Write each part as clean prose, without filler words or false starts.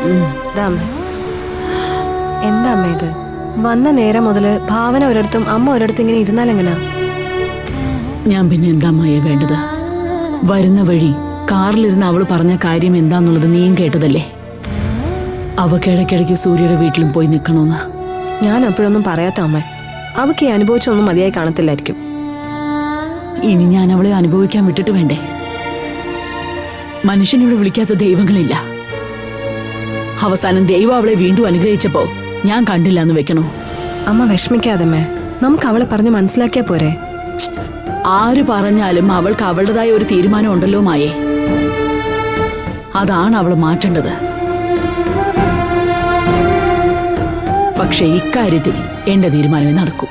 എന്താ അമ്മ ഇത്? വന്ന നേരം മുതല് ഭാവന ഒരിടത്തും അമ്മ ഒരിടത്തും ഇങ്ങനെ ഇരുന്നാലെങ്ങനാ? ഞാൻ പിന്നെ എന്താ അമ്മയെ വേണ്ടത്? വരുന്ന വഴി കാറിലിരുന്ന് അവള് പറഞ്ഞ കാര്യം എന്താന്നുള്ളത് നീയും കേട്ടതല്ലേ? അവക്കിടയ്ക്കിടയ്ക്ക് സൂര്യയുടെ വീട്ടിലും പോയി നിൽക്കണമെന്ന്. ഞാൻ അപ്പോഴൊന്നും പറയാത്ത അമ്മ. അവക്ക് ഈ അനുഭവിച്ചൊന്നും മതിയായി കാണത്തില്ലായിരിക്കും. ഇനി ഞാൻ അവളെ അനുഭവിക്കാൻ വിട്ടിട്ട് വേണ്ടേ? മനുഷ്യനിവിടെ വിളിക്കാത്ത ദൈവങ്ങളില്ല. അവസാനം ദൈവം അവളെ വീണ്ടും അനുഗ്രഹിച്ചപ്പോ ഞാൻ കണ്ടില്ല എന്ന് വെക്കണോ? അമ്മ വിഷമിക്കാതമ്മേ, നമുക്ക് അവളെ പറഞ്ഞ് മനസ്സിലാക്കിയാ പോരെ? ആര് പറഞ്ഞാലും അവൾക്ക് അവളുടേതായ ഒരു തീരുമാനം ഉണ്ടല്ലോ മായേ. അതാണ് അവൾ മാറ്റേണ്ടത്. പക്ഷെ ഇക്കാര്യത്തിൽ എന്റെ തീരുമാനമേ നടക്കൂ.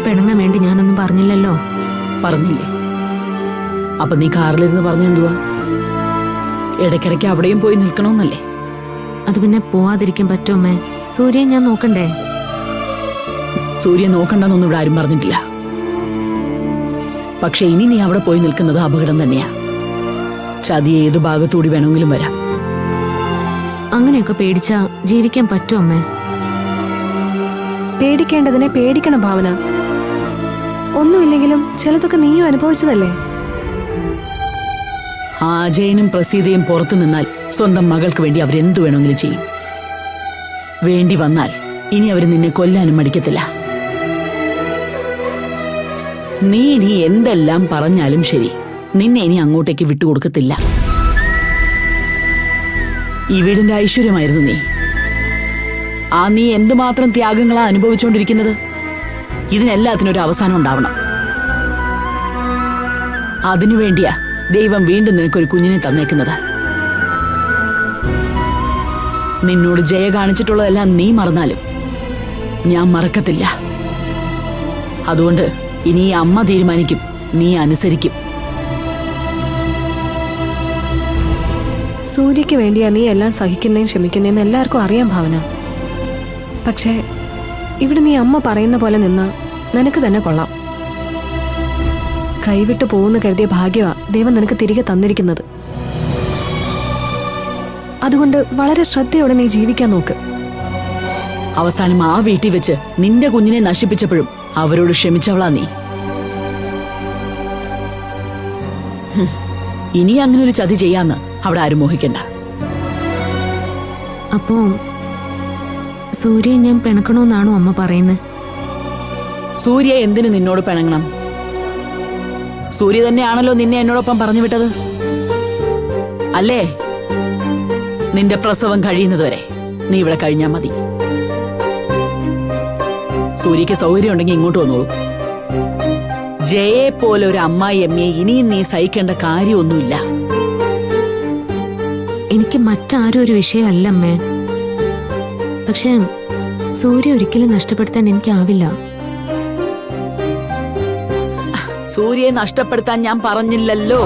പിണങ്ങാൻ വേണ്ടി ഞാനൊന്നും പറഞ്ഞില്ലല്ലോ. പറഞ്ഞില്ലേ? അപ്പൊ നീ കാറിലിരുന്ന് പറഞ്ഞെന്തുവാ? ഇടയ്ക്കിടയ്ക്ക് അവിടെയും പോയി നിൽക്കണമെന്നല്ലേ? അത് പിന്നെ പോവാതിരിക്കാൻ പറ്റുമേ? സൂര്യൻ ഞാൻ നോക്കണ്ടേ? സൂര്യൻ നോക്കണ്ടെന്നൊന്നും ഇവിടെ ആരും പറഞ്ഞിട്ടില്ല. പക്ഷെ ഇനി നീ അവിടെ പോയി നിൽക്കുന്നത് അപകടം തന്നെയാ. ചതി ഏതു ഭാഗത്തൂടി വേണമെങ്കിലും വരാം. അങ്ങനെയൊക്കെ പേടിച്ചാ ജീവിക്കാൻ പറ്റുമേ? പേടിക്കേണ്ടതിനെ പേടിക്കണം ഭാവന. ഒന്നുമില്ലെങ്കിലും ചിലതൊക്കെ നീയും അനുഭവിച്ചതല്ലേ? അജയനും പ്രസീതയും പുറത്തു നിന്നാൽ സ്വന്തം മകൾക്ക് വേണ്ടി അവരെന്തു വേണമെങ്കിലും ചെയ്യും. വേണ്ടി വന്നാൽ ഇനി അവർ നിന്നെ കൊല്ലാനും മടിക്കത്തില്ല. നീ ഇനി എന്തെല്ലാം പറഞ്ഞാലും ശരി, നിന്നെ ഇനി അങ്ങോട്ടേക്ക് വിട്ടുകൊടുക്കത്തില്ല. ഈ വീടിന്റെ ഐശ്വര്യമായിരുന്നു നീ. നീ എന്തുമാത്രം ത്യാഗങ്ങളാ അനുഭവിച്ചുകൊണ്ടിരിക്കുന്നത്. ഇതിനെല്ലാത്തിനും ഒരു അവസാനം ഉണ്ടാവണം. അതിനുവേണ്ടിയാ ദൈവം വീണ്ടും നിനക്കൊരു കുഞ്ഞിനെ തന്നേക്കുന്നത്. നിന്നോട് ജയ കാണിച്ചിട്ടുള്ളതെല്ലാം നീ മറന്നാലും ഞാൻ മറക്കത്തില്ല. അതുകൊണ്ട് ഇനി ഈ അമ്മ തീരുമാനിക്കും, നീ അനുസരിക്കും. സൂര്യക്ക് വേണ്ടിയാ നീ എല്ലാം സഹിക്കുന്നേയും ക്ഷമിക്കുന്നേന്ന് എല്ലാവർക്കും അറിയാം ഭാവന. പക്ഷേ ഇവിടെ നീ അമ്മ പറയുന്ന പോലെ നിന്ന് നിനക്ക് തന്നെ കൊള്ളാം. കൈവിട്ടു പോകുന്ന കരുതിയ ഭാഗ്യവാ ദൈവം നിനക്ക് തിരികെ തന്നിരിക്കുന്നത്. അതുകൊണ്ട് വളരെ ശ്രദ്ധയോടെ നീ ജീവിക്കാൻ നോക്ക്. അവസാനം ആ വീട്ടിൽ വെച്ച് നിന്റെ കുഞ്ഞിനെ നശിപ്പിച്ചപ്പോഴും അവരോട് ക്ഷമിച്ചവളാ നീ. ഇനി അങ്ങനെ ഒരു ചതി ചെയ്യാന്ന് അവിടെ ആരും മോഹിക്കണ്ട. അപ്പോ സൂര്യയെ ഞാൻ പിണക്കണമെന്നാണോ അമ്മ പറയുന്നത്? സൂര്യ എന്തിനു നിന്നോട് പിണങ്ങണം? സൂര്യ തന്നെയാണല്ലോ നിന്നെ എന്നോടൊപ്പം പറഞ്ഞു വിട്ടത് അല്ലേ? നിന്റെ പ്രസവം കഴിയുന്നതുവരെ നീ ഇവിടെ കഴിഞ്ഞാ മതി. സൂര്യക്ക് സൗകര്യം ഉണ്ടെങ്കിൽ ഇങ്ങോട്ട് വന്നോളൂ. ജയെ പോലെ ഒരു അമ്മായി അമ്മയെ ഇനിയും നീ സഹിക്കേണ്ട കാര്യമൊന്നുമില്ല. എനിക്ക് മറ്റാരും ഒരു വിഷയമല്ലമ്മേ. പക്ഷെ സൂര്യ ഒരിക്കലും നഷ്ടപ്പെടുത്താൻ എനിക്കാവില്ല. സൂര്യയെ നഷ്ടപ്പെടുത്താൻ ഞാൻ പറഞ്ഞില്ലല്ലോ.